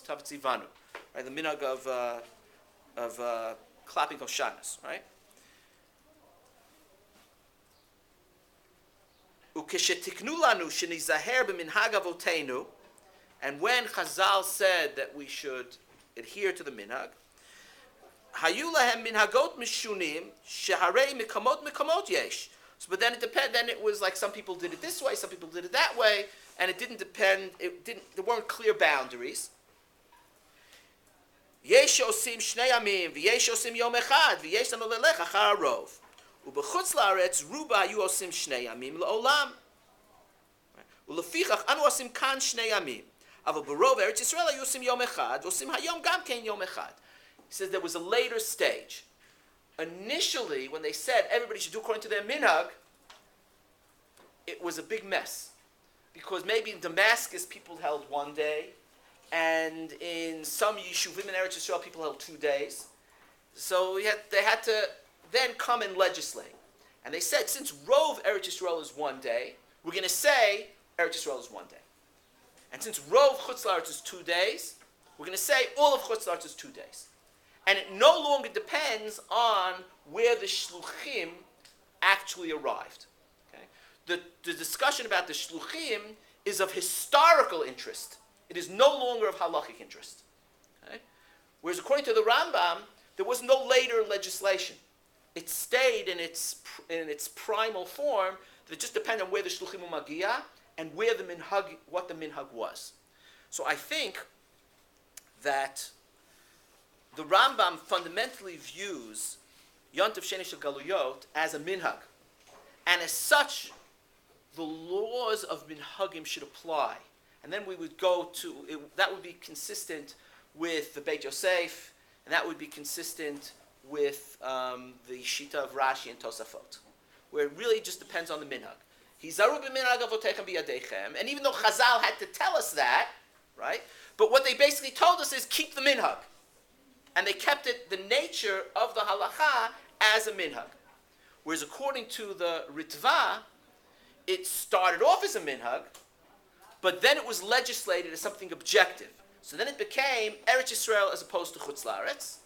Tavtzivanu, right? The minhag of clapping Hoshanas, right? Ukeshetiknu lanu shenizaher b'minhag avotenu, and when Chazal said that we should adhere to the minhag, hayu lahem minhagot mishunim sheharei mikamot yesh. So, but then it depended. Then it was like some people did it this way, some people did it that way, and it didn't depend. There weren't clear boundaries. Yesh osim shnei yamim, v'yesh osim yom echad, v'yesh lanu lelech achar harov. Ubechutz laaretz ruba hayu osim shnei yamim leolam. Ulefichach anu osim kan shnei yamim. Aval barov Eretz Yisrael hayu osim yom echad, osim hayom gam ken yom echad. He says there was a later stage. Initially, when they said everybody should do according to their minhag, it was a big mess. Because maybe in Damascus people held one day, and in some yeshuvim in Eretz Yisrael people held 2 days. So they had to then come and legislate. And they said, since Rov Eretz Yisrael is 1 day, we're going to say Eretz Yisrael is 1 day. And since Rov Chutz La'aretz is 2 days, we're going to say all of Chutz La'aretz is 2 days. And it no longer depends on where the shluchim actually arrived. Okay? The discussion about the shluchim is of historical interest. It is no longer of halachic interest. Okay? Whereas according to the Rambam, there was no later legislation. It stayed in its primal form. That it just depended on where the shluchim umagia and where the minhag, what the minhag was. So I think that the Rambam fundamentally views yomtovsheni galuyot as a minhag, and as such, the laws of minhagim should apply. And then we would go to that would be consistent with the Beit Yosef, and that would be consistent with the Shita of Rashi and Tosafot, where it really just depends on the minhag. Hizaru b'minhag avotechem biyadechem, and even though Chazal had to tell us that, right? But what they basically told us is keep the minhag. And they kept it, the nature of the halacha, as a minhag. Whereas according to the Ritva, it started off as a minhag, but then it was legislated as something objective. So then it became Eretz Yisrael as opposed to Chutz La'aretz.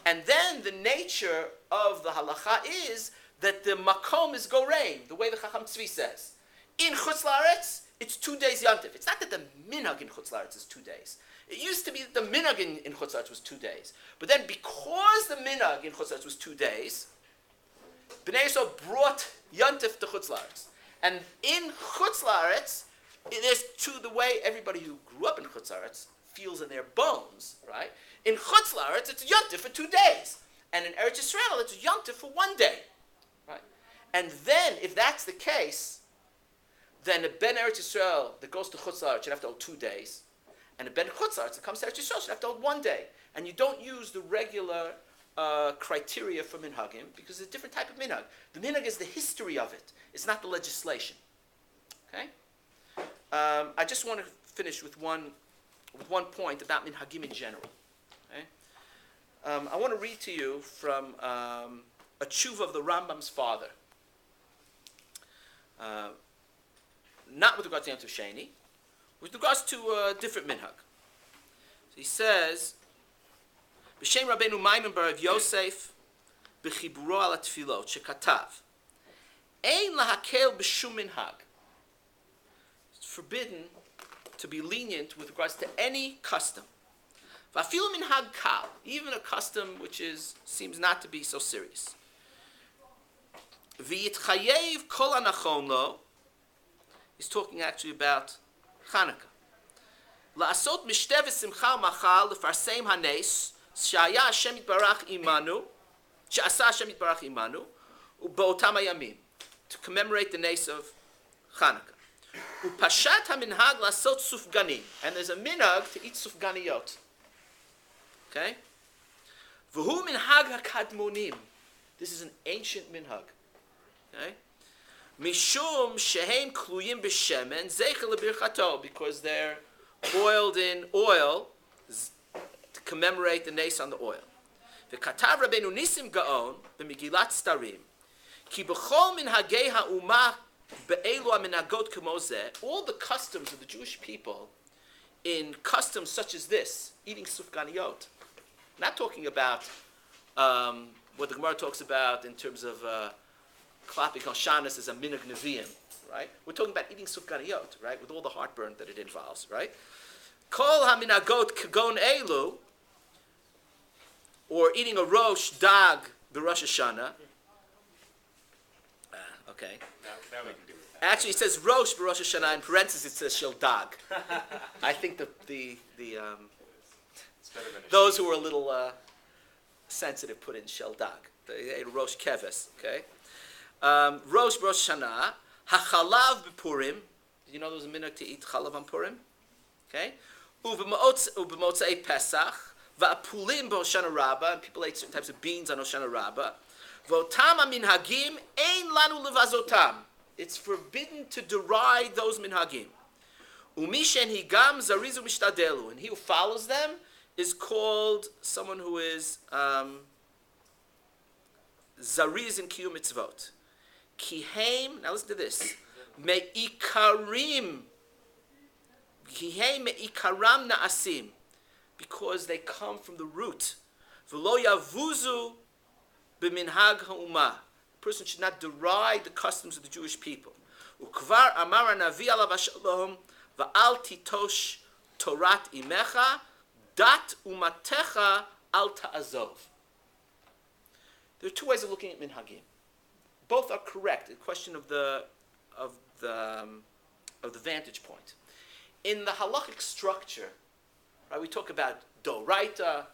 And then the nature of the halacha is that the makom is gorein, the way the Chacham Tzvi says. In Chutz La'aretz, it's 2 days yantiv. It's not that the minhag in Chutz La'aretz is 2 days. It used to be that the minhag in Chutz La'aretz was 2 days. But then because the minhag in Chutz La'aretz was 2 days, Bnei Yisrael brought yantif to Chutz La'aretz. And in Chutz La'aretz, there's the way everybody who grew up in Chutz La'aretz feels in their bones, right? In Chutz La'aretz, it's yantif for 2 days. And in Eretz Yisrael, it's yantif for 1 day. Right? And then, if that's the case, then a Ben Eretz Yisrael that goes to Chutz La'aretz should have to hold 2 days. And a Ben Chutz La'aretz that comes to Eretz Yisrael should have to hold 1 day. And you don't use the regular criteria for minhagim because it's a different type of minhag. The minhag is the history of it. It's not the legislation. Okay? I just want to finish with one point about minhagim in general. Okay? I want to read to you from a tshuva of the Rambam's father. Not with regards to yomtovsheni, with regards to a different minhag. So he says, B'shem Rabbeinu Maimon bar Rav Yosef b'chiburo al tefilot shekatav ein lahakel b'shum minhag. It's forbidden to be lenient with regards to any custom. V'afilu minhag kal, even a custom which seems not to be so serious. V'yitchayev kol anachon lo. He's talking actually about Chanukah. La'asot mishteh v'simcha machal lefarseim hanes shaya Hashem yitbarach imanu, she'asa Hashem yitbarach imanu, u'ba'otam hayamim, to commemorate the nes of Chanukah. U'pashat haminhag la'asot sufganim, and there's a minhag to eat sufganiyot. Okay? V'hu minhag hakadmonim. This is an ancient minhag. Okay? Mishum shehem kluyim b'shemen zeichel lebirchato, because they're boiled in oil to commemorate the nes on the oil. V'katav Rabbeinu Nisim Gaon b'Megillat Starim ki b'chol minhagei ha'umah be'elu ha'minagot k'mo zeh, all the customs of the Jewish people in customs such as this, eating sufganiyot. Not talking about what the Gemara talks about in terms of klapping Hashanah as a minhag neviim, right? We're talking about eating sufganiyot, right? With all the heartburn that it involves, right? Kol haminagot kagon elu, or eating a rosh dag b'Rosh Hashanah. Okay. Now we can do it. Actually, it says rosh b'Rosh Hashanah. In parentheses, it says shel dag. I think It's better than those who are a little sensitive put in shel dag. They ate rosh keves. Okay. Rosh b'Rosh Hashanah. Hachalav b'Purim. Did you know there was a minhag to eat chalav on Purim? Okay. U'b'motzei Pesach. Va'apulim b'Hoshana Rabbah. And people ate certain types of beans on Hoshana Rabbah. V'otam minhagim ein lanu levazotam. It's forbidden to deride those minhagim. Umishen higam zarizu mishtadelu. And he who follows them is called someone who is zariz in kiyum mitzvot. Kiheim, now listen to this. Me'ikarim. Kiheim me'ikaram na'asim. Because they come from the root. V'lo yavuzu b'minhag ha'umah. A person should not deride the customs of the Jewish people. Ukvar amar hanavi alav hashalom va'al titosh torat imecha dat umatecha al ta'azov. There are two ways of looking at minhagim. Both are correct. The question of the vantage point. In the halachic structure, right, we talk about doraita,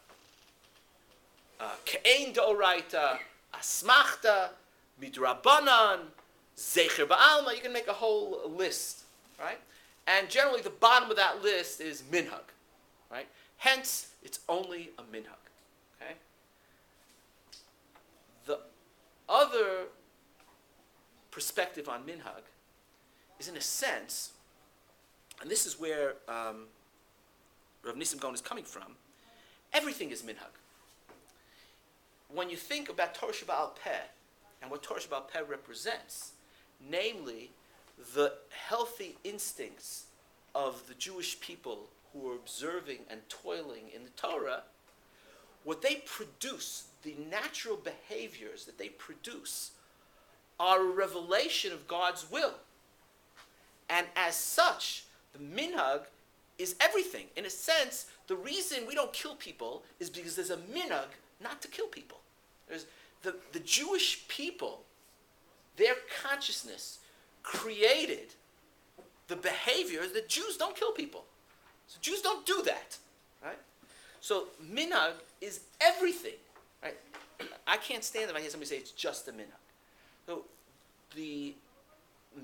ke'ein doraita, asmachta, midrabanan, zecher ba'alma. You can make a whole list, right? And generally, the bottom of that list is minhag, right? Hence, it's only a minhag. Okay. The other perspective on minhag is, in a sense, and this is where Rav Nissim Gaon is coming from. Everything is minhag. When you think about Torah Sheba'al Peh and what Torah Sheba'al Peh represents, namely the healthy instincts of the Jewish people who are observing and toiling in the Torah, what they produce, the natural behaviors that they produce, are a revelation of God's will. And as such, the minhag is everything. In a sense, the reason we don't kill people is because there's a minhag not to kill people. There's the Jewish people, their consciousness created the behavior that Jews don't kill people. So Jews don't do that, right? So minhag is everything, right? I can't stand if I hear somebody say it's just a minhag. So the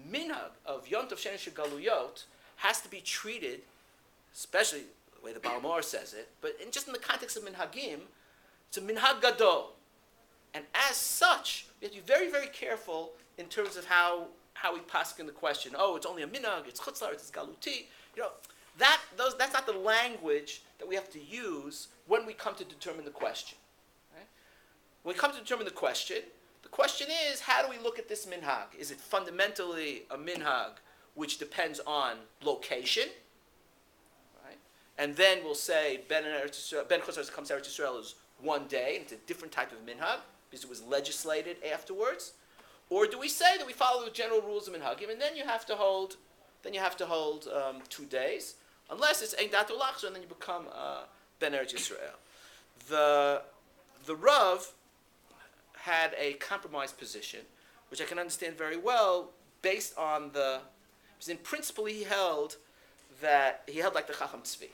minhag of yomtovsheni-part5 has to be treated, especially the way the Balmor says it, but just in the context of minhagim, it's a minhag gadol. And as such, we have to be very, very careful in terms of how we paskin the question. Oh, it's only a minhag, it's chutzlar, it's galuti. That's not the language that we have to use when we come to determine the question. Right? When we come to determine the question is, how do we look at this minhag? Is it fundamentally a minhag which depends on location? Right? And then we'll say Ben Chutzlar comes to Eretz Yisrael is one day, and it's a different type of minhag because it was legislated afterwards. Or do we say that we follow the general rules of minhagim, and then you have to hold 2 days, unless it's ein dat ulachzor, and then you become Ben Eretz Yisrael. The Rav had a compromised position, which I can understand very well, based on because in principle he held like the Chacham Tzvi,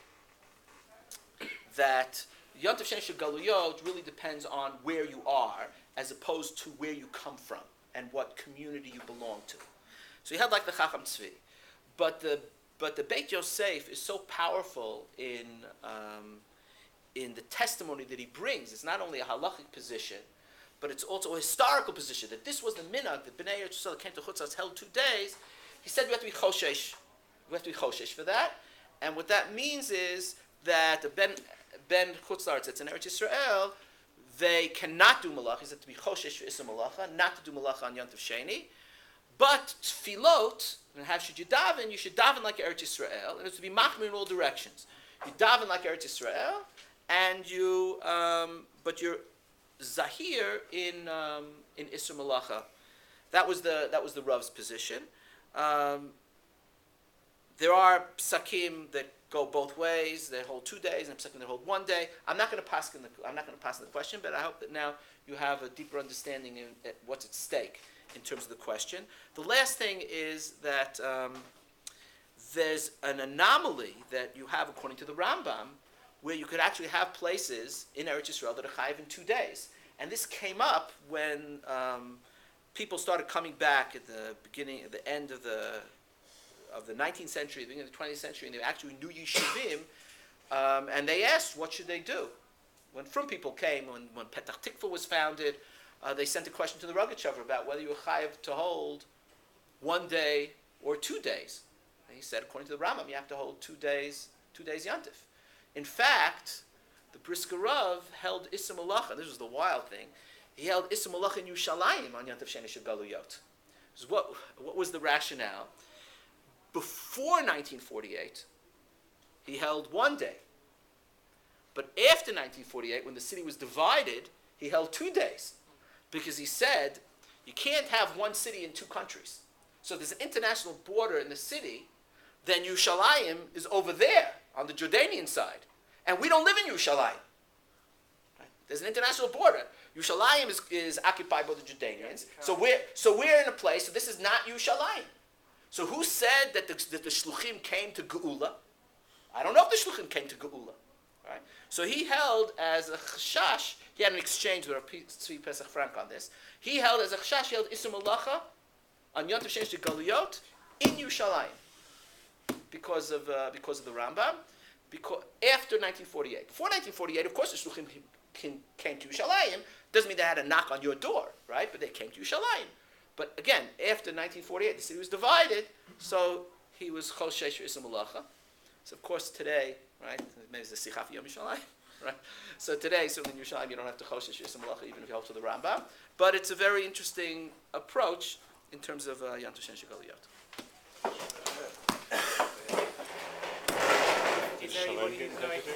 that yomtovsheni-part5 really depends on where you are, as opposed to where you come from and what community you belong to. So he held like the Chacham Tzvi, but the Beit Yosef is so powerful in the testimony that he brings. It's not only a halachic position, but it's also a historical position, that this was the minhag that Bnei Eretz Yisrael came to Chutzlas, held 2 days. He said we have to be choshesh. We have to be choshesh for that. And what that means is that the Ben Chutzlar, that's in Eretz Yisrael, they cannot do malacha. He said to be choshesh for Issa malacha, not to do malacha on Yom Tov Sheni. But tefillot, and how should you daven? You should daven like Eretz Yisrael, and it's to be machmir in all directions. You daven like Eretz Yisrael, and but you're zahir in Isra Malacha. That was the Rav's position. There are psakim that go both ways. They hold 2 days, and psakim that hold 1 day. I'm not going to pass in the question, but I hope that now you have a deeper understanding of what's at stake in terms of the question. The last thing is that there's an anomaly that you have according to the Rambam, where you could actually have places in Eretz Yisrael that are chayiv in 2 days. And this came up when people started coming back at the end of the 19th century, the beginning of the 20th century, and they actually knew yeshivim, and they asked, what should they do? When Frum people came, when Petach Tikva was founded, they sent a question to the Rogatchover about whether you were chayiv to hold 1 day or 2 days. And he said, according to the Rambam, you have to hold 2 days Yantif. In fact, the Brisker Rav held Issa Malacha. This was the wild thing. He held Issa Malacha in Yerushalayim on yomtovsheni Galuyot. What was the rationale? Before 1948, he held 1 day. But after 1948, when the city was divided, he held 2 days. Because he said, you can't have one city in 2 countries. So there's an international border in the city, then Yerushalayim is over there on the Jordanian side. And we don't live in Yerushalayim. Right? There's an international border. Yerushalayim is occupied by the Jordanians. So we're in a place, so this is not Yerushalayim. So who said that the Shluchim came to Geula? I don't know if the Shluchim came to Geula. Right? So he held as a chashash, he had an exchange with Tzvi Pesach Frank on this. He held as a chashash, he held Isur Malacha on yomtovsheni Galuyot in Yerushalayim. Because of the Rambam, after 1948. Before 1948, of course, the Shluchim came to Yerushalayim. Doesn't mean they had a knock on your door, right? But they came to Yerushalayim. But again, after 1948, the city was divided, so he was Choshesh for Isur Malacha. So of course today, right? Maybe it's the Sicha for Yom Yerushalayim, right? So today, certainly in Yerushalayim, you don't have to Choshesh for Isur Malacha, even if you hold to the Rambam. But it's a very interesting approach in terms of yomtovsheni Galuyot. Is there anyone who's going to